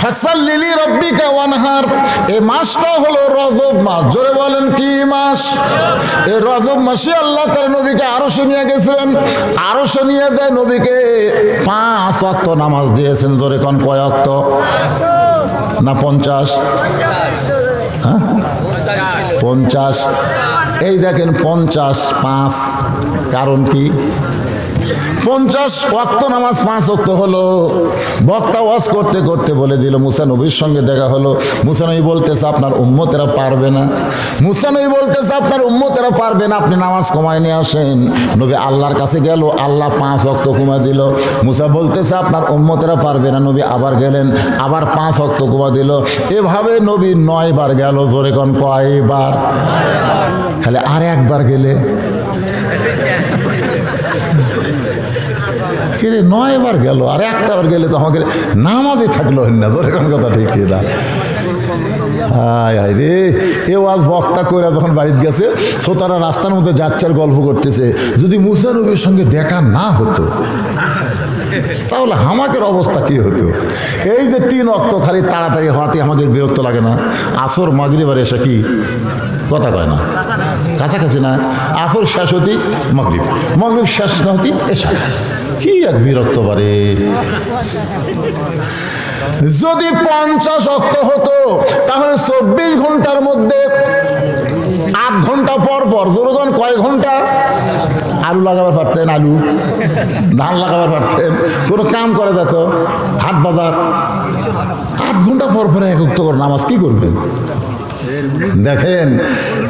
ফাসাল্লি লিরাব্বিকা ওয়ানহার। এই মাসটা হলো রজব মাস। জোরে বলেন কি মাস? এই রজব মাসে আল্লাহ তার নবীকে আরশে নিয়ে গেছেন। আরশে নিয়ে যায় নবীকে 5 ওয়াক্ত নামাজ দিয়েছেন। জোরে কোন কয় ওয়াক্ত? না 50? হ্যাঁ 50। এই দেখেন 50 5, কারণ কি? 50 ওয়াক্ত নামাজ 5 ওয়াক্ত হলো। বক্তা ওয়াজ করতে করতে বলে দিল, মুসা নবীর সঙ্গে দেখা হলো। মুসা নবী বলতেছে আপনার উম্মতেরা পারবে না। মুসা নবী বলতেছে আপনার উম্মতেরা পারবে না, আপনি নামাজ কমায় নিয়ে আসেন। নবী আল্লাহর কাছে গেল, আল্লাহ 5 ওয়াক্ত কমায় দিল। মুসা বলতেছে আপনার উম্মতেরা পারবে না। নবী আবার গেলেন, আবার 5 ওয়াক্ত কমায় দিল। এভাবে নবী 9 বার গেল। জোরে কোন কয়বার? খালি আর একবার গেলে কিরে 9 বার গেল, আর একটা বার গেলে তো আমাকে নামাজই থাকলো না। ধরে কোন কথা ঠিক না? হায় হায় রে, এ ওয়াজ বক্তা করে যখন বাড়িতে গেছে, শ্রোতারা রাস্তার মধ্যে যাচ্ছে আর গল্প করতেছে, যদি মুসা নবীর সঙ্গে দেখা না হতো তাহলে আমাদের অবস্থা কি হতো? এই যে 3 ওয়াক্ত খালি তাড়াতাড়ি হওয়াতে আমাদের বিরক্ত লাগে না? আসর মাগরিব আর এসা কি কথা কয় না? কাছাকাছি না? আসর শেষ হতি মাগরিব, মাগরিব শেষ না হতি এসা। কি এক বিরক্ত পারে। যদি 50 ওয়াক্ত হতো তাহলে 24 ঘন্টার মধ্যে 8 ঘন্টা পর পর জোরজন কয় ঘন্টা আলু লাগাবার পারতেন, আলু ধান লাগাবার পারতেন, কোনো কাম করা যেত, হাট বাজার। 8 ঘন্টা পর পর 1 ওয়াক্ত করে নামাজ কি করবেন? দেখেন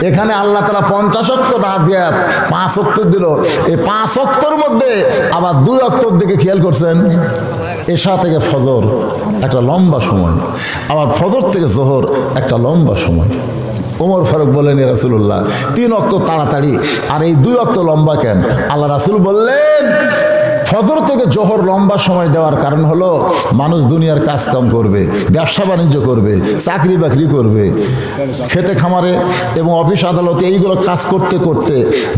এখানে আল্লাহ তাআলা 50 ওয়াক্ত না দিয়ে 5 ওয়াক্ত দিল। এই 5 ওয়াক্তর মধ্যে আবার 2 ওয়াক্তর দিকে খেয়াল করছেন। এশা থেকে ফজর একটা লম্বা সময়, আবার ফজর থেকে জোহর একটা লম্বা সময়। ওমর ফারুক বলেন, ইয়া রাসূলুল্লাহ 3 ওয়াক্ত তাড়াতাড়ি আর এই 2 ওয়াক্ত লম্বা কেন? আল্লাহ রাসূল বললেন, ফজর থেকে জোহর লম্বা সময় দেওয়ার কারণ হলো মানুষ দুনিয়ার কাজ কাম করবে, ব্যবসা বাণিজ্য করবে, চাকরি বাকরি করবে, খেতে খামারে এবং অফিস আদালতে এইগুলো কাজ করতে করতে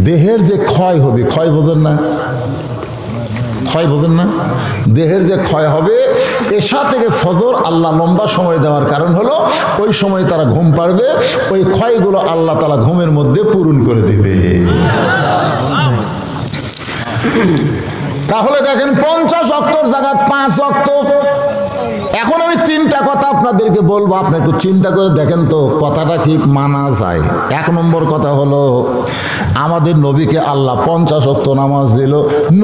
দেহের যে ক্ষয় হবে, ক্ষয় বোঝেন না? ক্ষয় বোঝেন না? দেহের যে ক্ষয় হবে, এশা থেকে ফজর আল্লাহ লম্বা সময় দেওয়ার কারণ হলো ওই সময় তারা ঘুম পাড়বে, ওই ক্ষয়গুলো আল্লাহ তাআলা ঘুমের মধ্যে পূরণ করে দেবে। তাহলে দেখেন 50 ওয়াক্তর জায়গায় 5 ওয়াক্ত। এখন আমি 3টা কথা আপনাদেরকে বলবো, আপনি একটু চিন্তা করে দেখেন তো কথাটা কি মানা যায়। 1 নম্বর কথা হলো, আমাদের নবীকে আল্লাহ 50 ওয়াক্ত নামাজ দিল।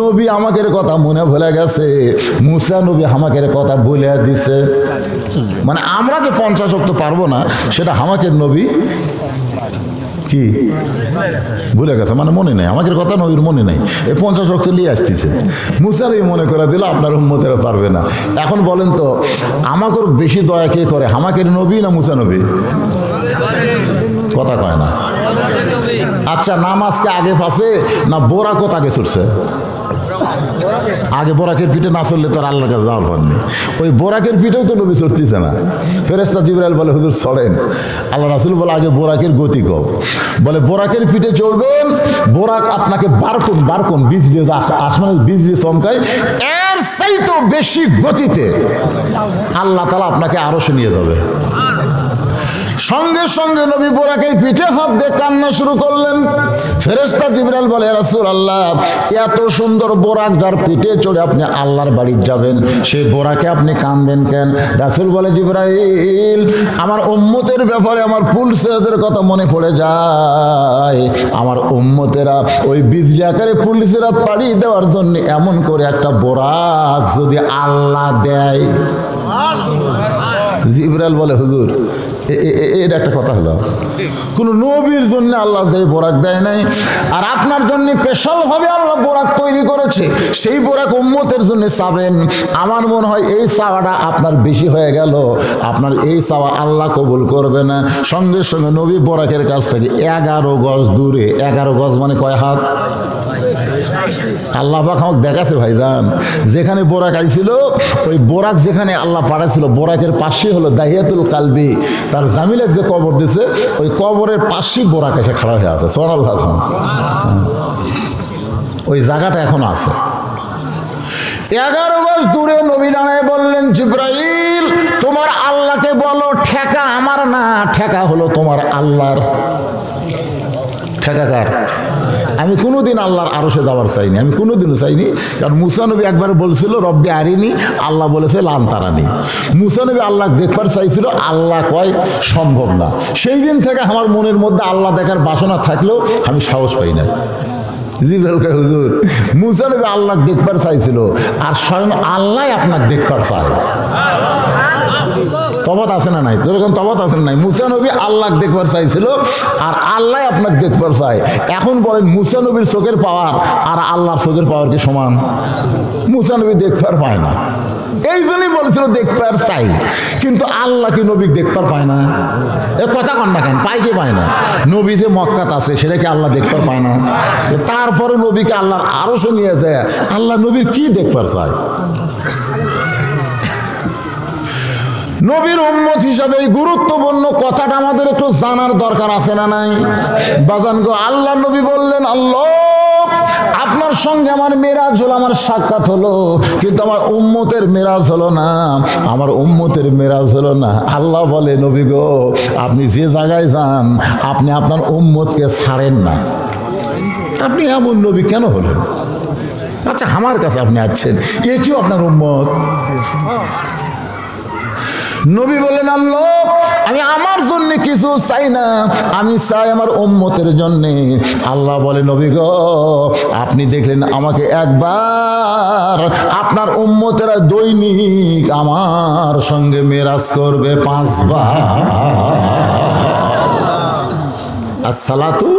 নবী আমাদের কথা মনে ভুলে গেছে, মুসা নবী আমাদের কথা বলে দিছে। মানে আমরা যে 50 ওয়াক্ত পারবো না সেটা আমাদের নবী কি ভুলে গেছে, মানে মনে নেই, আমাদের কথা নবীর মনে নেই। এই 50 ওয়াক্ত নিয়ে আসতেছে, মুসা নবী মনে করে দিল আপনার উম্মতেরা পারবে না। এখন বলেন তো আমাকে বেশি দয়া কে করে, আমাদের নবী না মুসা নবী? কথা কয় না। আচ্ছা নামাজকে আগে ফাঁসে না বোরাকত আগে ছুটছে? আগে বোরাকের পিঠে না চললে তো আল্লাহর কাছে যাওয়ার পর নেই। ওই বোরাকের পিঠেও তো নবী চড়তেছে না। ফেরেশতা জিবরাইল বলে হুজুর চড়েন। আল্লাহ রাসূল বলে আগে বোরাকের গতি কম। বলে বোরাকের পিঠে চড়বেন, বোরাক আপনাকে বারকুন বিজলি আসমানের বিজলি চমকায়, এর চাইতে বেশি গতিতে আল্লাহ তাআলা আপনাকে আরশে নিয়ে যাবে। সঙ্গে সঙ্গে নবী বোরাকের পিঠে হাত দিয়ে কান্না শুরু করলেন। ফেরেশতা জিবরাইল বলে, রাসূলুল্লাহ এত সুন্দর বোরাক যার পিঠে চড়ে আপনি আল্লাহর বাড়ি যাবেন, সেই বোরাকে আপনি কাঁদেন কেন? রাসূল বলে, জিবরাইল আমার উম্মতের ব্যাপারে আমার পুলিশের কথা মনে পড়ে যায়। আমার উম্মতেরা ওই বিজলি আকারে পুলিশের পাড়ি দেওয়ার জন্য এমন করে একটা বোরাক যদি আল্লাহ দেয়। জিবরাইল বলে, হুজুর এটা একটা কথা হলো, কোন নবীর জন্য আল্লাহ যে বোরাক দেয় নাই, আর আপনার জন্য স্পেশাল ভাবে আল্লাহ বোরাক তৈরি করেছে, সেই বোরাক উম্মতের জন্য চাবেন। আমার মনে হয় এই চাওয়াটা আপনার বেশি হয়ে গেল, আপনার এই চাওয়া আল্লাহ কবুল করবে না। সঙ্গে সঙ্গে নবী বোরাকের কাছ থেকে 11 গজ দূরে, 11 গজ মানে কয় হাত? আল্লাহ পাক আমাকে দেখাছে ভাইজান, যেখানে বোরাক আইছিল ওই বোরাক যেখানে আল্লাহ পাঠাইছিল, বোরাকের পাশে হলো দাহিয়াতুল কালবি, তার জামিলের যে কবর দিছে ওই কবরের পাশেই বোরাক এসে খাড়া হয়ে আছে। সুবহানাল্লাহ। ওই জায়গাটা এখনো আছে। 11 গজ দূরে নবী দাঁড়ায় বললেন, জিবরাইল তোমার ঠেকা আমার না, ঠেকা হলো তোমার আল্লাহর। ঠেকা কার? আমি কোনোদিন আল্লাহর আরশে যাওয়ার চাইনি, আমি কোনোদিনও চাইনি। কারণ মুসা নবী একবার বলছিল রব্বি আরিনি, আল্লাহ বলেছে লান তারানি। মুসা নবী আল্লাহ দেখবার চাইছিল, আল্লাহ কয় সম্ভব না। সেই দিন থেকে আমার মনের মধ্যে আল্লাহ দেখার বাসনা থাকলেও আমি সাহস পাই না। জিবরাইল কয় হুজুর মুসা নবী আল্লাহ দেখবার চাইছিল, আর স্বয়ং আল্লাহ আপনাকে দেখবার চায়। তফাৎ আছে না নাই? যেরকম তফাৎ আছে না নাই? মুসা নবী আল্লাহ দেখবার চাইছিল, আর আল্লাহ আপনাকে দেখবার চায়। এখন বলেন মুসা নবীর চোখের পাওয়ার আর আল্লাহর চোখের পাওয়ার কি সমান? মুসা নবী দেখবার পায় না, এই জন্যই বলছিল দেখবার চাই। কিন্তু আল্লাহ কি নবী দেখবার পায় না? এ কথা কন না কেন? পায় কি পায় না? নবী যে মক্কাত আছে সেটা কি আল্লাহ দেখবার পায় না? তারপরে নবীকে আল্লাহর আরশে নিয়ে যায়, আল্লাহ নবীর কি দেখবার চায়? নবীর উম্মত হিসাবে এই গুরুত্বপূর্ণ কথাটা আমাদের একটু জানার দরকার আছে না নাই? বাজান গো, আল্লাহ নবী বললেন আল্লাহ আপনার সঙ্গে আমার মেরাজ হলো, আমার সাক্ষাৎ হলো, কিন্তু আমার উম্মতের মেরাজ হলো না, আমার উম্মতের মেরাজ হলো না। আল্লাহ বলে নবী গো আপনি যে জায়গায় যান আপনি আপনার উম্মতকে ছাড়েন না। আপনি এমন নবী কেন হলেন? আচ্ছা আমার কাছে আপনি আসছেন, এটিও আপনার উম্মত। নবী বলেন আল্লাহ আমি আমার জন্য কিছু চাই না, আমি চাই আমার উম্মতের জন্য। আল্লাহ বলে নবী গো আপনি দেখলেন আমাকে একবার, আপনার উম্মতেরা দৈনিক আমার সঙ্গে মেরাজ করবে 5 বার। আসসালাতু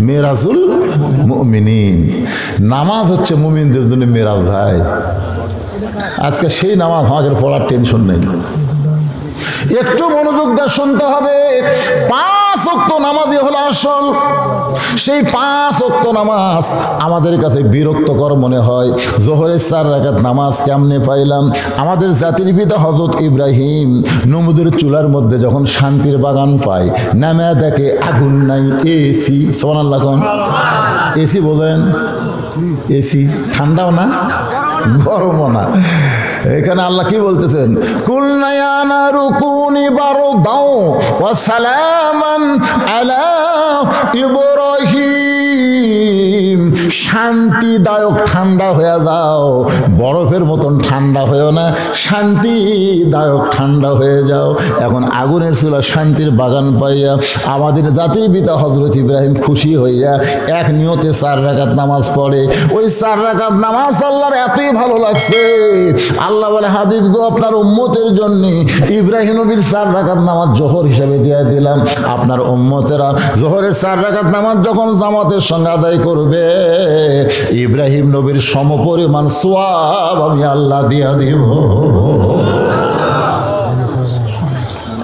মেরাজুল মুমিনিন, নামাজ হচ্ছে মুমিনদের জন্য মেরাজ। ভাই আজকে সেই নামাজ আমাদের পড়ার টেনশন নেই। একটু মনোযোগ দিয়ে শুনতে হবে। 5 ওয়াক্ত নামাজই হলো আসল। সেই 5 ওয়াক্ত নামাজ আমাদের কাছে বিরক্তকর মনে হয়। জোহরের 4 রাকাত নামাজ কেমনে পাইলাম? আমাদের জাতির পিতা হযরত ইব্রাহিম নমরুদের চুলার মধ্যে যখন শান্তির বাগান পায়, নামে দেখে আগুন নাই, এসি। সুবহানাল্লাহ কোন? এসি বোঝেন? এসি ঠান্ডাও না গরমও না। এখানে আল্লাহ কি বলতেছেন? কুলনা ইয়া নারু কুনি বারদাও ওয়া সালামান আলা ইব্রাহিম। শান্তিদায়ক ঠান্ডা হয়ে যাও, বরফের মতন ঠান্ডা হয়েও না, শান্তিদায়ক ঠান্ডা হয়ে যাও। এখন আগুনের চুলা শান্তির বাগান পাইয়া আমাদের জাতির পিতা হযরত ইব্রাহিম খুশি হইয়া এক নিয়তে 4 রাকাত নামাজ পড়ে। ওই 4 রাকাত নামাজ আল্লাহর এতই ভালো লাগছে, আল্লাহ বলে হাবিব গো আপনার উম্মতের জন্য ইব্রাহিম নবীর 4 রাকাত নামাজ জোহর হিসেবে দিয়ে দিলাম। আপনার উম্মতেরা জোহরের 4 রাকাত নামাজ যখন জামাতের সঙ্গে আদায় করবে, ইব্রাহিম নবীর সমপরিমাণ সওয়াব আমি আল্লাহ দিয়া দিব।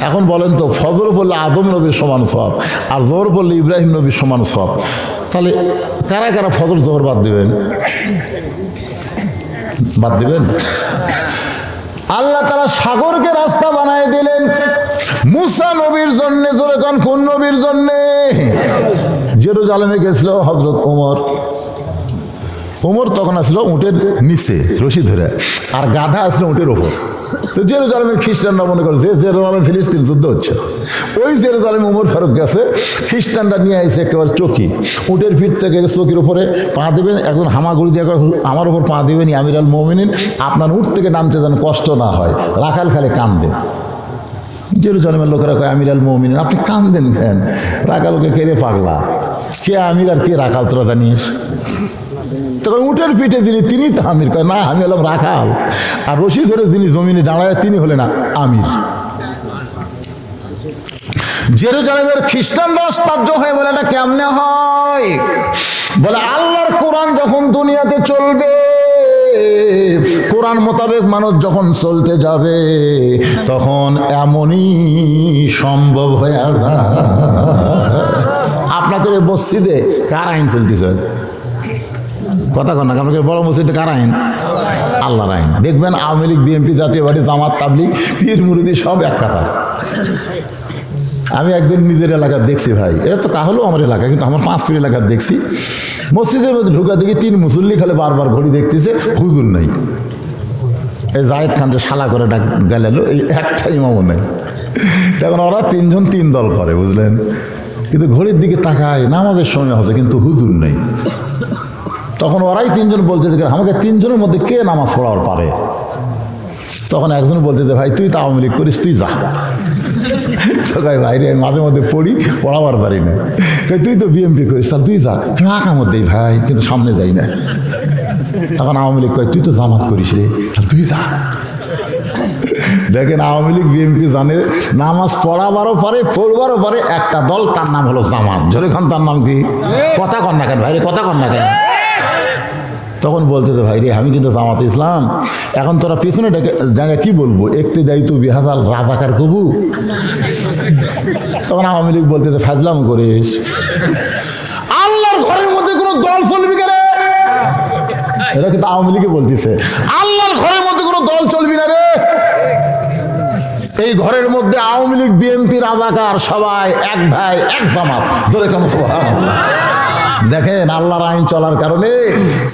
এখন বলেন তো, ফজর পড়লে আদম নবীর সমান সওয়াব, আর জোহর পড়লে ইব্রাহিম নবীর সমান সওয়াব, তাহলে কারা কারা ফজর জোহর বাদ দিবেন? বাদ দিবেন? আল্লাহ তাআলা সাগরকে রাস্তা বানায় দিলেন মুসা নবীর জন্য। জোরে কোন? কোন নবীর জন্য? জেরুজালেমে গেছিল হযরত ওমর তখন আসলো উটের নিচে রশি ধরে, আর গাধা আসলো উটের ওপর। তো জেরুজালেমের খ্রিস্টানরা মনে করে যে জেরুজালেম ফিলিস্তিন যুদ্ধ হচ্ছে, ওই জেরুজালেম ওমর ফারুক গেছে, খ্রিস্টানরা নিয়ে আসছে একেবারে চকি, উটের পিঠ থেকে চকির উপরে পা দেবেন, একজন হামাগুড়ি দিয়ে আমার উপর পা দেবেন আমির আল মুমিনিন, আপনার উট থেকে নামতে যেন কষ্ট না হয়। রাখাল খালে কান্দে। জেরুজালেমের লোকেরা কয় আমির আল মুমিনিন আপনি কান্দেন কেন? রাখালকে কেড়ে পাগলা, কে আমির আর কে রাখাল তোরা জানিস? তখন উটের পিঠে যিনি তিনি তো আমির। কয় না আমি হলাম রাখাল, আর রশি ধরে যিনি জমিনে দাঁড়ায় তিনি হলেন আমির। জেরুজালেমের খ্রিস্টানরা আশ্চর্য হয়ে বলে এটা কেমনে হয়? বলে আল্লাহর কোরআন যখন দুনিয়াতে চলবে, কোরআন মোতাবেক মানুষ যখন চলতে যাবে, তখন এমনই সম্ভব হয়ে যায়। আপনাদের মসজিদে কার আইন চলতেছে? কথা কন না, আপনাকে বড় মসজিদে কার আইন? আল্লাহর আইন। দেখবেন আওয়ামী লীগ, বিএনপি, জাতীয় পার্টি, জামাত, তাবলীগ, পীর মুরিদি সব এক কাতার। আমি একদিন নিজের এলাকার দেখছি, ভাই এটা তো কাহলেও আমার এলাকা, কিন্তু আমার 5 ফিট এলাকার দেখছি মসজিদের মধ্যে ঢুকা দেখি 3 মুসল্লি খালে বারবার ঘড়ি দেখতেছে, হুজুর নাই। এই জায়েদ খান যে শালা করে ডাক গেল, এই একটা ইমামও নেই। তখন ওরা তিনজন তিন দল করে, বুঝলেন? কিন্তু ঘড়ির দিকে তাকায়, নামাজের সময় হচ্ছে কিন্তু হুজুর নেই। তখন ওরাই তিনজন বলতে আমাকে তিনজনের মধ্যে কে নামাজ পড়ার পারে? তখন একজন বলতে ভাই তুই তো আওয়ামী লীগ করিস, তুই যা। তো ভাই ভাইরে আমি মাঝে মধ্যে পড়ি, পড়াবার পারি না। তুই তো বিএমপি করিস, তাহলে তুই যা। আঁকার মধ্যেই ভাই, কিন্তু সামনে যাই না। তখন আওয়ামী লীগ কয় তুই তো জামাত করিস রে, তাহলে তুই যা। দেখেন আওয়ামী লীগ বিএমপি জানে নামাজ পড়াবারও পারে, পড়বারও পারে। একটা দল, তার নাম হলো জামাত। জোরে খান, তার নাম কি? কথা কন না কেন ভাইরে, কথা কন না কেন? তখন বলতে তো ভাই রে আমি কিন্তু জামাত ইসলাম। এখন তোরা পিছনে ডেকে জায়গা কি বলবো, একতে যাই তো বিহাজাল রাজাকার কবু। তখন আওয়ামী লীগ বলতে তো ফাজলাম করিস, আল্লাহর ঘরের মধ্যে কোনো দল চলবি কে রে? এটা কিন্তু আওয়ামী লীগে বলতেছে, আল্লাহর ঘরের মধ্যে কোনো দল চলবি না রে। এই ঘরের মধ্যে আওয়ামী লীগ বিএনপি রাজাকার সবাই এক ভাই এক জামাত। ধরে কেন সুবহানাল্লাহ। দেখেন আল্লাহর আইন চলার কারণে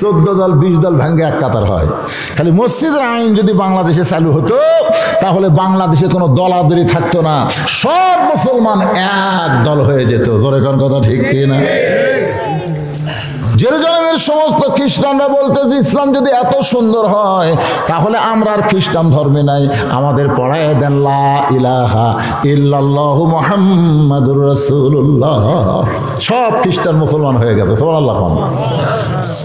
14 দল 20 দল ভাঙ্গে এক কাতার হয়। খালি মসজিদের আইন যদি বাংলাদেশে চালু হতো তাহলে বাংলাদেশে কোনো দলাদলি থাকতো না, সব মুসলমান এক দল হয়ে যেত। জোরে কোন কথা ঠিক কি না? জেরুজালেমের সমস্ত খ্রিস্টানরা বলতেছে ইসলাম যদি এত সুন্দর হয় তাহলে আমরা আর খ্রিস্টান ধর্মে নাই, আমাদের পড়ায় দেন লা ইলাহা ইল্লাল্লাহু মুহাম্মাদুর রাসূলুল্লাহ। সব খ্রিস্টান মুসলমান হয়ে গেছে, সুবহানাল্লাহ।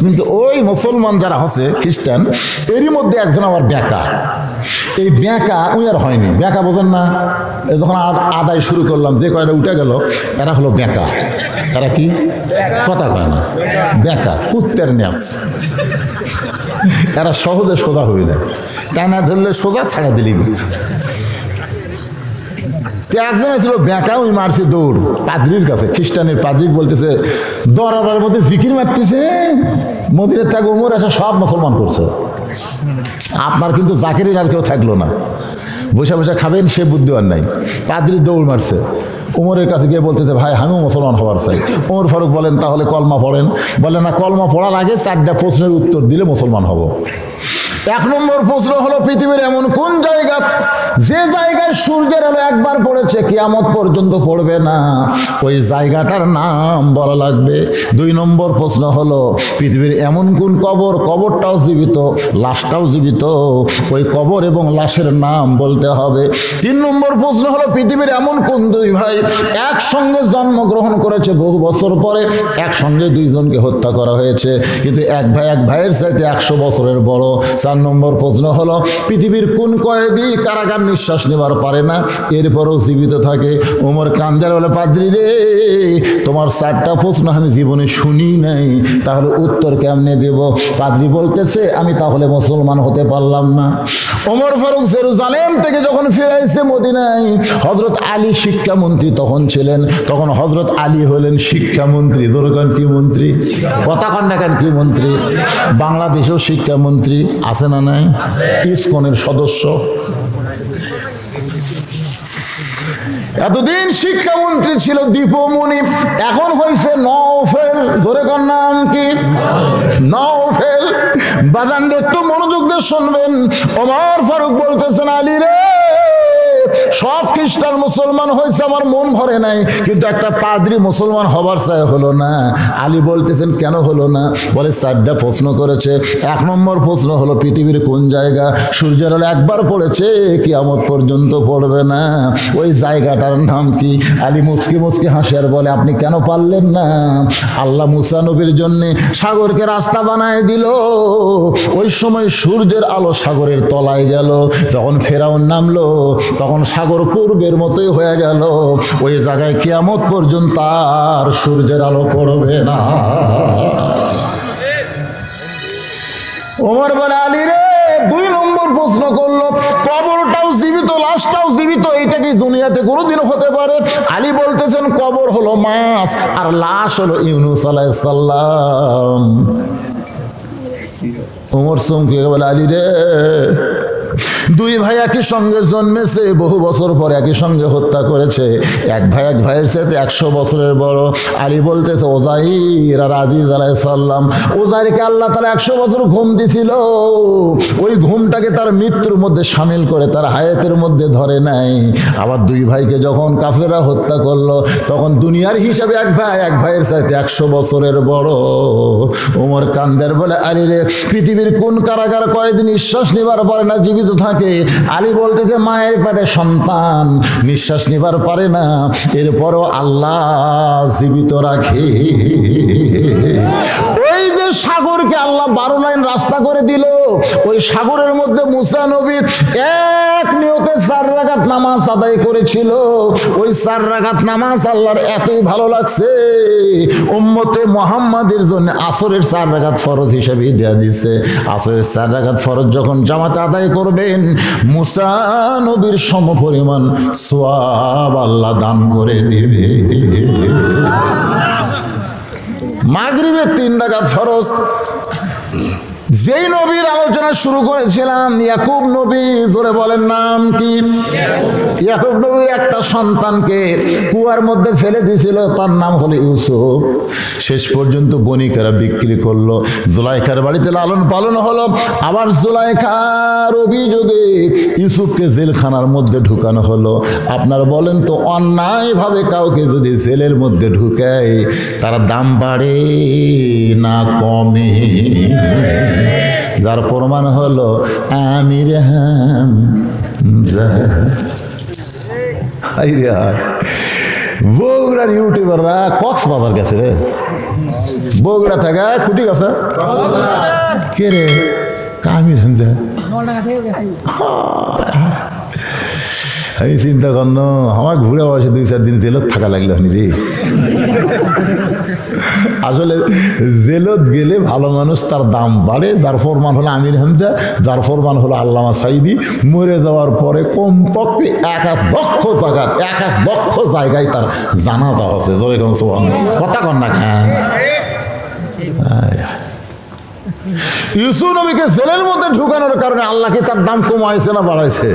কিন্তু ওই মুসলমান যারা আছে খ্রিস্টান, এরই মধ্যে একজন আবার বেকা। এই বেকা ওই আর হয়নি, বেকা বোঝেন না? যখন আদায় শুরু করলাম যে কয়টা উঠে গেল এরা হলো বেকা। এরা কি কথা কয় না, বেকা, কুত্তের ন্যাস। এরা সহজে সোজা হবি না, টানা ধরলে সোজা, ছাড়া দিলি। একজন ছিল বেকা, ওই মারছে দৌড় পাদ্রির কাছে, খ্রিস্টানের পাদ্রি বলতেছে দরাবার মধ্যে জিকির মারতেছে, মদিনের ত্যাগ উমর এসে সব মুসলমান করছে। আপনার কিন্তু জাকিরের আর কেউ থাকলো না, বসে বসে খাবেন সে বুদ্ধিমান নাই। পাদ্রি দৌড় মারছে, উমরের কাছে গিয়ে বলতেছে ভাই আমিও মুসলমান হবার চাই। উমর ফারুক বলেন তাহলে কলমা পড়েন। বলে না, কলমা পড়ার আগে 4টা প্রশ্নের উত্তর দিলে মুসলমান হব। 1 নম্বর প্রশ্ন হলো পৃথিবীর এমন কোন জায়গা যে জায়গায় সূর্যের আলো একবার পড়েছে কিয়ামত পর্যন্ত পড়বে না, ওই জায়গাটার নাম বলা লাগবে। 2 নম্বর প্রশ্ন হলো পৃথিবীর এমন কোন কবর, কবরটাও জীবিত লাশটাও জীবিত, ওই কবর এবং লাশের নাম বলতে হবে। 3 নম্বর প্রশ্ন হলো পৃথিবীর এমন কোন 2 ভাই একসঙ্গে জন্মগ্রহণ করেছে, বহু বছর পরে একসঙ্গে 2 জনকে হত্যা করা হয়েছে, কিন্তু এক ভাই এক ভাইয়ের চাইতে 100 বছরের বড়। 4 নম্বর প্রশ্ন হলো পৃথিবীর কোন কয়েদি কারাগার নিঃশ্বাস নেবার পারে না, এরপরও জীবিত থাকে। ওমর কান্দার বলে পাদ্রি রে তোমার 4টা প্রশ্ন আমি জীবনে শুনি নাই, তাহলে উত্তর কেমনে দেব? পাদ্রি বলতেছে আমি তাহলে মুসলমান হতে পারলাম না। ওমর ফারুক জেরুজালেম থেকে যখন ফিরাইছে মদিনায়, হযরত আলী শিক্ষামন্ত্রী তখন ছিলেন। তখন হযরত আলী হলেন শিক্ষামন্ত্রী। দরকার কি মন্ত্রী? কথা কন না কেন? কি মন্ত্রী? বাংলাদেশেও শিক্ষামন্ত্রী আছে না নাই? ইসকনের সদস্য। এতদিন শিক্ষামন্ত্রী ছিল দীপমণি, এখন হয়েছে নওফেল। জোরে কর নাম কি? নওফেল। বাজান একটু মনোযোগ দিয়ে শুনবেন। ওমর ফারুক বলতেছেন আলী রে সব খ্রিস্টান মুসলমান হয়েছে, আমার মন ভরে নাই, কিন্তু একটা পাদ্রী মুসলমান হবার চাই হলো না। আলী বলতেছেন কেন হলো না? বলে 4টা প্রশ্ন করেছে। 1 নম্বর প্রশ্ন হলো পৃথিবীর কোন জায়গা সূর্যের আলো একবার পড়েছে কিয়ামত পর্যন্ত পড়বে না, ওই জায়গাটার নাম কি? আলী মুচকি মুচকি হাসে আর বলে আপনি কেন পারলেন না? আল্লাহ মুসা নবীর জন্য সাগরকে রাস্তা বানায় দিল, ওই সময় সূর্যের আলো সাগরের তলায় গেল, যখন ফেরাউন নামলো তখন সাগর পূর্বের মতোই হয়ে গেল, ওই জায়গায় কিয়ামত পর্যন্ত আর সূর্যের আলো পড়বে না। ওমর বলে আলী রে 2 নম্বর প্রশ্ন করলো কবরটাও জীবিত লাশটাও জীবিত, এইটা কি দুনিয়াতে কোনোদিন হতে পারে? আলী বলতেছেন কবর হলো মাছ আর লাশ হলো ইউনূস আলাইহিস সালাম। ওমর চমকে বলে আলী রে দুই ভাই একই সঙ্গে জন্মেছে, বহু বছর পর একই সঙ্গে হত্যা করেছে। এক ভাই এক ভাইয়ের সাথে 100 বছরের বড়। আলী বলতেছে ওজাইর আর আজিজ আলাইহিস সালাম, ওজাইরকে আল্লাহ তাআলা 100 বছর ঘুম দিছিল, ওই ঘুমটাকে তার মৃত্যুর মধ্যে শামিল করে তার হায়াতের মধ্যে ধরে নাই। আবার দুই ভাইকে যখন কাফেররা হত্যা করলো, তখন দুনিয়ার হিসাবে এক ভাইয়ের সাথে 100 বছরের বড়। ওমর কান্দের বলে, আলী রে, পৃথিবীর কোন কারাগার কয়েকদিন নিঃশ্বাস নিবার পারে না, জীবিত থাকে? আলী বলতেছে মায়ের পেটে সন্তান নিঃশ্বাস নিবার পারে না, এরপরও আল্লাহ জীবিত রাখে। ওই যে সাগরকে আল্লাহ 12 লাইন রাস্তা করে দিল, ওই সাগরের মধ্যে মুসা নবী এক নিয়তে 4 রাকাত নামাজ আদায় করেছিল। ওই 4 রাকাত নামাজ আল্লাহর এতই ভালো লাগছে, উম্মতে মুহাম্মাদের জন্য আসরের 4 রাকাত ফরজ হিসেবে দেয়া দিয়েছে। আসরের 4 রাকাত ফরজ যখন জামাতে আদায় করবেন, মুসা নবীর সমপরিমাণ সওয়াব আল্লাহ দান করে দিবে। মাগরিবে 3 রাকাত ফরজ। যেই নবীর আলোচনা শুরু করেছিলাম, ইয়াকুব নবী, জোরে বলেন নাম কি? ইয়াকুব নবীর একটা সন্তানকে কুয়ার মধ্যে ফেলে দিয়েছিল, তার নাম হলো ইউসুফ। শেষ পর্যন্ত বণিকেরা বিক্রি করলো, জুলাইখার বাড়িতে লালন পালন হলো। আবার জুলাইখার অভিযোগে ইউসুফকে জেলখানার মধ্যে ঢুকানো হলো। আপনারা বলেন তো, অন্যায়ভাবে কাউকে যদি জেলের মধ্যে ঢুকায়, তার দাম বাড়ে না কমে? যার প্রমাণ হলো আমির হামজা। বগুড়ার ইউটিউবাররা কক্সবাজার গেছে রে, বগুড়া থেকে কুটি গেছে। কে রে? আমির হামজা। আমি চিন্তা করল, আমার ঘুরে বসে 2-4 দিন জেলত থাকা লাগলো রে। আসলে জেলত গেলে ভালো মানুষ, তার দাম বাড়ে। যার ফরমান হলো আমির হামজা, যার ফরমান হলো আল্লামা সাঈদী। মরে যাওয়ার পরে কমপক্ষে 1 লক্ষ জায়গায় তার জানাজা আছে। জোরে কোন কথা কন না কেন? ইউসুফ নবীকে জেলের মধ্যে ঢুকানোর কারণে আল্লাহ কি তার দাম কমাইছে না বাড়াইছে?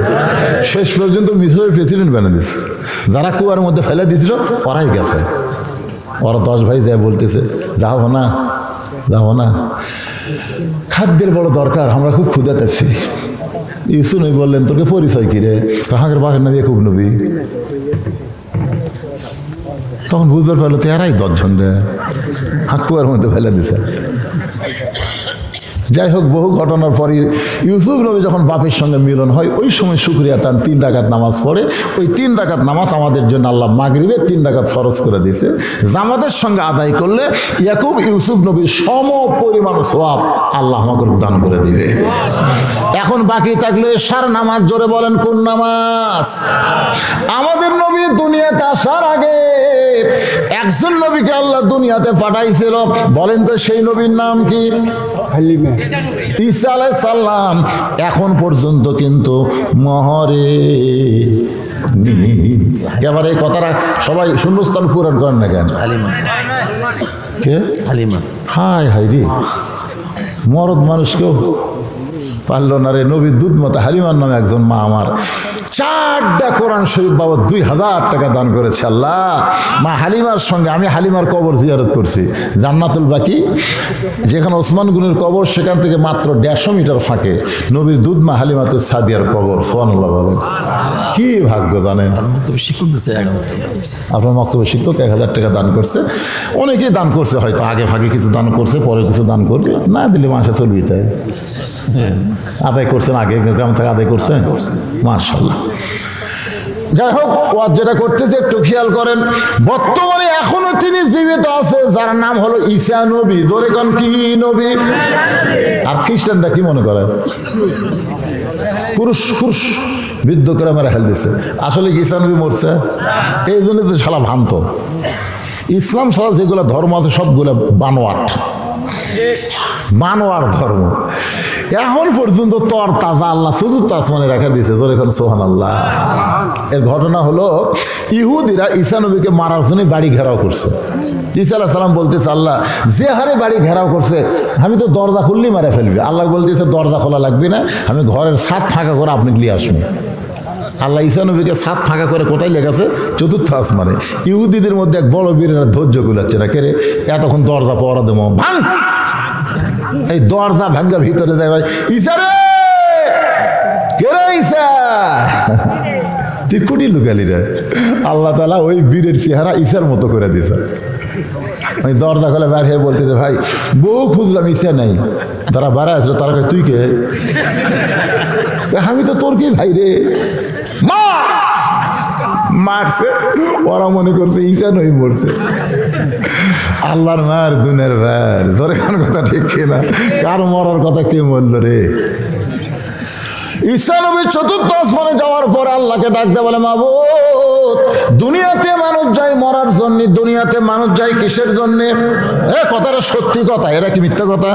শেষ পর্যন্ত মিশরের প্রেসিডেন্ট বানিয়ে দিচ্ছে। যারা কুয়ার মধ্যে ফেলে দিয়েছিল ওরাই গেছে। ওরা 10 ভাই যায় বলতেছে, যাবো না, খাদ্যের বড় দরকার, আমরা খুব ক্ষুধাতেছি। ইউসুফ নবী বললেন, তোকে পরিচয় কি রে? কাহাকের বাঘের নবী ইয়াকুব নবী। তখন বুঝতে পারলো তো এরাই 10 জন রে কুয়ার মধ্যে ফেলে দিছে। যাই হোক, বহু ঘটনার পরে ইউসুফ নবী যখন বাপের সঙ্গে মিলন হয়, ওই সময় শুকরিয়া তান 3 রাকাত নামাজ পড়ে। ওই 3 রাকাত নামাজ আমাদের জন্য আল্লাহ মাগরিবে 3 রাকাত ফরজ করে দিয়েছে। জামাতের সঙ্গে আদায় করলে ইয়াকুব ইউসুফ নবীর সম পরিমাণ সওয়াব আল্লাহ আমাকে দান করে দিবে। এখন বাকি থাকলো এশার নামাজ। জোরে বলেন কোন নামাজ? আমাদের নবী দুনিয়াতে আসার আগে একজন নবীকে আল্লাহ দুনিয়াতে পাঠাইছিল। বলেন তো সেই নবীর নাম কি? ঈসা আলাইহিস সালাম। এখন পর্যন্ত কিন্তু মহরে এবার এই কথাটা সবাই শূন্যস্থান পূরণ করেন না কেন? কে? হায় হায় রে, মরদ মানুষকেও পারলো না রে। নবীর দুধ মতো হালিমার নামে একজন মা আমার 4টা কোরআন শরীফ বাবদ 2000 টাকা দান করেছে আল্লাহ। মা হালিমার সঙ্গে আমি হালিমার কবর জিয়ারত করছি, জান্নাতুল বাকি, যেখানে ওসমান গনির কবর, সেখান থেকে মাত্র 150 মিটার ফাঁকে নবীর দুধ মা হালিমাতুস সাদিয়ার কবর। সুবহানাল্লাহ বলেন, কি ভাগ্য জানেন। শিক্ষক দিচ্ছে, আপনার বক্তব্য শিক্ষক 1000 টাকা দান করছে। অনেকেই দান করছে, হয়তো আগে ফাঁকে কিছু দান করছে, পরে কিছু দান করবে, না দিলে মাসে চলবি। তাই আদায় করছেন, আগে গ্রাম থেকে আদায় করছেন, মাশাআল্লাহ। যাই হোক, ওয়াজ যেটা করতেছে একটু খেয়াল করেন। বর্তমানে এখনো তিনি জীবিত আছে, যার নাম হলো ঈসা নবী। জোরে কোন কি নবী? আর খ্রিস্টানরা কি মনে করে? পুরুষ বৃদ্ধ করে মেরে ফেল দিচ্ছে। আসলে ঈসা নবী মরছে, এই জন্য তো শালা ভ্রান্ত। ইসলাম ছাড়া যেগুলো ধর্ম আছে সবগুলো বানোয়ার ধর্ম। এখন পর্যন্ত তর তাজা আল্লাহ চতুর্থ আসমানে রাখা দিয়েছে। তোর এখন সুবহানাল্লাহ। এর ঘটনা হলো ইহুদিরা ঈসা নবীকে মারার জন্য বাড়ি ঘেরাও করছে। ঈসা আলাইহিস সালাম বলতেছে, আল্লাহ যে হারে বাড়ি ঘেরাও করছে আমি তো দরজা খুললেই মারা ফেলবে। আল্লাহ বলতেছে দরজা খোলা লাগবে না, আমি ঘরের ছাদ ফাঁকা করে আপনি নিয়ে আসুন। আল্লাহ ঈসা নবীকে ছাদ ফাঁকা করে কোথায় লেগেছে? চতুর্থ আসমানে। ইহুদিদের মধ্যে এক বড় বীরের ধৈর্য কুলাচ্ছে না, কে রে এতক্ষণ দরজা পড়া দেবো ভাঙ, এই দরজা ভাঙ্গা ভিতরে যায়, ভাই ঈসা রে, কে রে ঈসা, তুই কুটি লুকালি রে। আল্লাহ তাআলা ওই বীরের চেহারা ঈসার মতো করে দিয়েছে। ওই দরজা খোলা বের হয়ে বলতেছে, ভাই বউ খুঁজলাম ঈসা নেই। তারা বাড়া আসলো, তারা তুই কে? আমি তো তোর কি ভাই রে। মারছে, ওরা মনে করছে ঈসা নই মরছে। আল্লাহর মার দুনের ভার ধরে কোন কথা ঠিক কিনা? কার মরার কথা কে বললো রে? ঈসা নবী চতুর্থ আসমানে যাওয়ার পরে আল্লাহকে ডাকতে বলে, মাবুদ দুনিয়াতে মানুষ যায় মরার জন্য, দুনিয়াতে মানুষ যায় কিসের জন্য? কথাটা সত্যি কথা, এটা কি মিথ্যা কথা?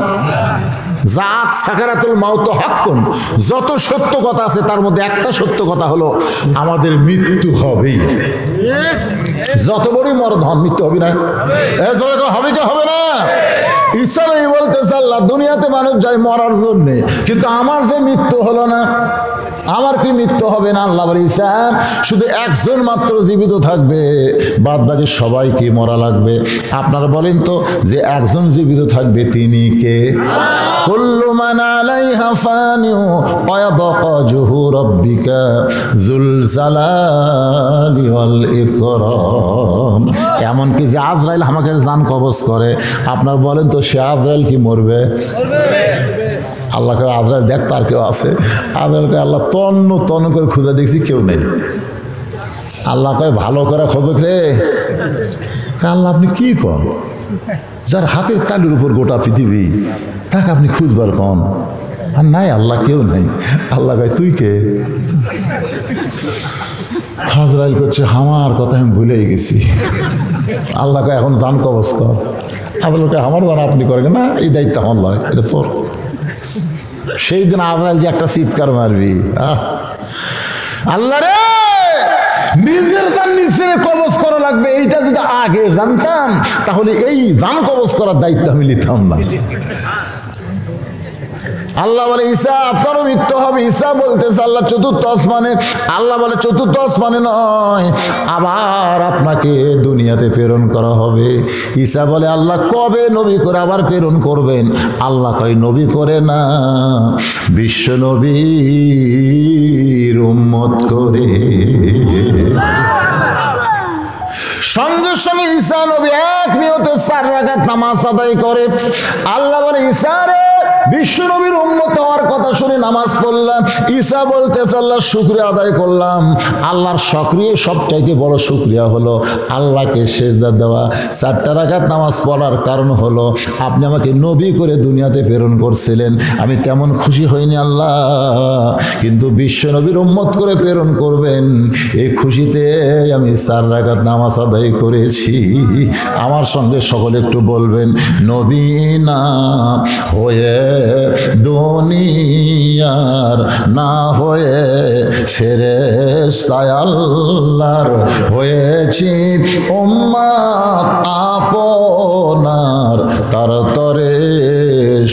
জাত সাকারাতুল মাউত হাক্কুন, যত সত্য কথা আছে তার মধ্যে একটা সত্য কথা হলো আমাদের মৃত্যু হবেই। যত বড়ই মরণ হন, মৃত্যু হবে না? হবে কি হবে না? ঈসা নবী বলতেছে, আল্লাহ দুনিয়াতে মানুষ যায় মরার জন্যে, কিন্তু আমার যে মৃত্যু হলো না, আমার কি মৃত্যু হবে না? আল্লাহ বলে, ঈসা শুধু একজন মাত্র জীবিত থাকবে, বাদ বাকি সবাইকে মরা লাগবে। আপনারা বলেন তো, যে একজন জীবিত থাকবে তিনি কে? কুল্লু মান আলাইহা ফানি ওয়া ইয়াবকা ওয়াজহু রাব্বিকা যুল জালালি ওয়াল ইকরাম। এমনকি যে আজরাইল আমাকে জান কবজ করে, আপনারা বলেন তো সে আজরাইল কি মরবে? আল্লাহকে আজরাইল দেখ তার কেউ আছে? আজরাইলকে আল্লাহ তন্ন তন্ন করে খুঁজে দেখছি, কেউ নেই। আল্লাহ কয় ভালো করে খোঁজক রে। আল্লাহ আপনি কি কন? যার হাতের তালুর উপর গোটা পৃথিবী, তাকে আপনি খুঁজবার কন? আর নাই, আল্লাহ কেউ নেই। আল্লাহ কয় তুই কে? আজরাইল করছে, আমার কথা আমি ভুলেই গেছি। আল্লাহ কয় এখন জান কবজ কর। আল্লাহকে আমার জান আপনি করেন না, এই দায়িত্ব আমার লয়, এটা তোর। সেই দিন আজরাইল যে একটা চিৎকার মারবি, আল্লাহ রে নিজের জান নিজের কবজ করা লাগবে, এইটা যদি আগে জানতাম তাহলে এই জান কবজ করার দায়িত্ব আমি নিতাম না। আল্লাহ বলে, ঈসা আপনারও মৃত্যু হবে। ঈসা বলতেছে, আল্লাহ চতুর্থ আসমানে। আল্লাহ বলে, চতুর্থ আসমানে নয়, আবার আপনাকে দুনিয়াতে প্রেরণ করা হবে। ঈসা বলে, আল্লাহ কবে নবী করে আবার প্রেরণ করবেন? আল্লাহ কয় নবী করে না, বিশ্ব নবীর উম্মত করে। সঙ্গে সঙ্গে ঈসা নবী এক নিয়তে 4 রাকাত নামাজ আদায় করে। আল্লাহ বলে, ঈসা রে বিশ্ব নবীর উম্মত হওয়ার কথা শুনে নামাজ পড়লাম। ঈসা বলতেছে, আল্লাহ শুকরিয়া আদায় করলাম। আল্লাহর সক্রিয় সবচাইতে বড় শুকরিয়া হলো আল্লাহকে সেজদা দেওয়া। 4 রাকাত নামাজ পড়ার কারণ হলো আপনি আমাকে নবী করে দুনিয়াতে প্রেরণ করছিলেন, আমি তেমন খুশি হইনি আল্লাহ, কিন্তু বিশ্ব নবীর উম্মত করে প্রেরণ করবেন এই খুশিতে আমি 4 রাকাত নামাজ আদায় করেছি। আমার সঙ্গে সকলে একটু বলবেন, নবী না হয়ে দুনিয়ার, না হয়ে ফেরেশতা আল্লাহর, হয়েছি উম্মত আপনার, তার তরে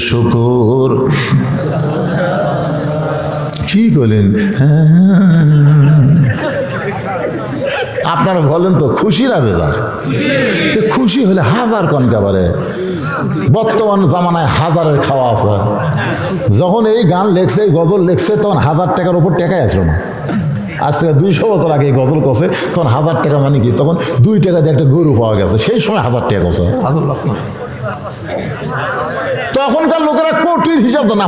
শুকুর। কি বলেন? আপনারা বলেন তো, খুশি না বেজার? তো খুশি হলে হাজার কনকাবারে। বর্তমান জামানায় হাজারের খাওয়া আছে। যখন এই গান লেখছে, এই গজল লেখছে, তখন 1000 টাকার উপর টাকাই আসলো না। আজ থেকে 200 বছর আগে এই গজল করছে, তখন 1000 টাকা মানে কি? তখন 2 টাকা দিয়ে একটা গরু পাওয়া গেছে, সেই সময় 1000 টাকা করছে। তখনকার লোকেরা কোটির হিসাব জানে।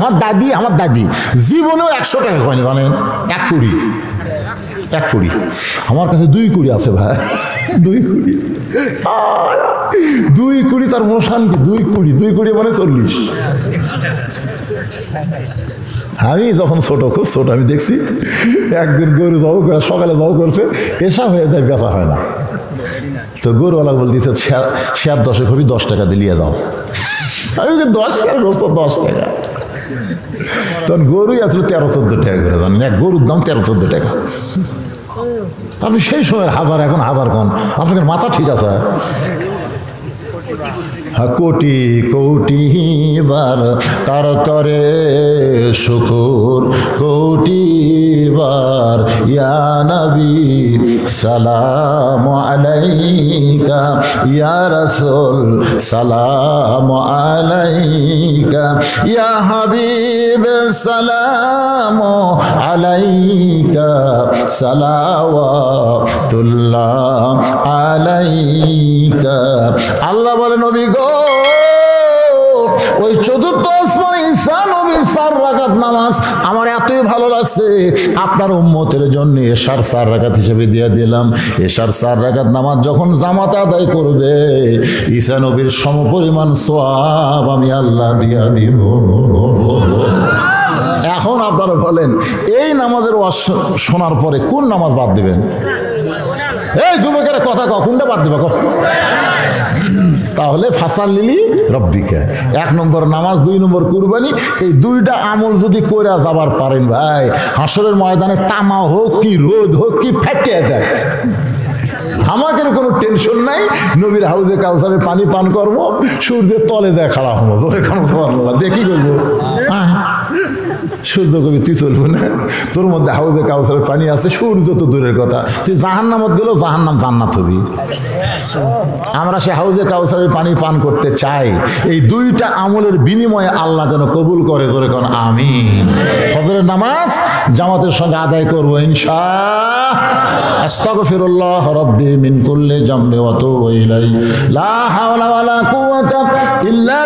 আমার দাদি জীবনেও 100 টাকা হয়নি, জানেন? 1 কোটি, 1 কোটি। আমার কাছে 2 কোটি আছে ভাই, 2 কোটি। 2 কোটি তার মশান কি? 2 কোটি মানে 40। আমি যখন খুব ছোট, আমি দেখছি একদিন গরু যাও করে, সকালে যাও করছে, এসা হয়ে যায়, বেচা হয় না। তো গরুওয়ালা বলতেছে, শেয়ার 10 হবি, 10 টাকা দিলিয়ে যাও। আমি 10 শেয়ার গোস্ত 10 টাকা। তখন গরুই আসলে 13-14 টাকা করে, জানেন? এক গরুর দাম 13-14 টাকা। আপনি সেই সময়ের হাজার, এখন হাজার কন, আপনাদের মাথা ঠিক আছে? কোটি কোটি বার তার তরে শুকুর, কোটি বার ইয়া নবী সালাম আলাইকা, ইয়া রাসূল সালাম আলাইকা, ইয়া হাবিব সালাম আলাইকা, সালাওয়াতুল্লাহ আলাইকা। আল্লাহ বলে নবী গো, ওই চতুর্থ আসমানে ঈসা নবীর 4 রাকাত নামাজ আমার এতই ভালো লাগছে, আপনার উম্মতের জন্য এশার 4 রাকাত হিসেবে দিয়ে দিলাম। এশার 4 রাকাত নামাজ যখন জামাত আদায় করবে, ঈসা নবীর সমপরিমাণ সওয়াব আমি আল্লাহ দিয়া দিব। এখন আপনারা বলেন, এই নামাজের ওয়াজ শোনার পরে কোন নামাজ বাদ দিবেন? এই যুবকের কথা কও, কোনটা বাদ দিবা কও? তাহলে ফাসাল লিলি রব্বিকা, 1 নম্বর নামাজ, 2 নম্বর কুরবানি, এই 2টা আমল যদি কইরা যাবার পারেন ভাই, হাসরের ময়দানে তামা হোক কি রোদ হোক কি ফেটে যায়, আমাদের কোনো টেনশন নাই। নবীর হাউজে কাউসারের পানি পান করবো, সূর্যের তলে দেয় খাড়া হবো, তোরে কোনো সুবহানাল্লাহ দিয়ে কি করবো? সূর্য কবি তুই চলবো না, তোর মধ্যে হাউজে কাউসারের পানি আছে, সূর্য তো দূরের কথা, তুই জাহান্নামত গেলেও জাহান্নাম জান্নাত হবি। আমরা সে হাউজে কাউসারের পানি পান করতে চাই। এই 2টা আমলের বিনিময়ে আল্লাহ যেন কবুল করে, জোরে কোন আমিন। ফজরের নামাজ জামাতের সঙ্গে আদায় করবো ইনশাআল্লাহ। আস্তাগফিরুল্লাহ রাব্বি মিন কুল্লি জামবি ওয়া তুবু ইলাইহি, লা হাওলা ওয়ালা কুওয়াতা ইল্লা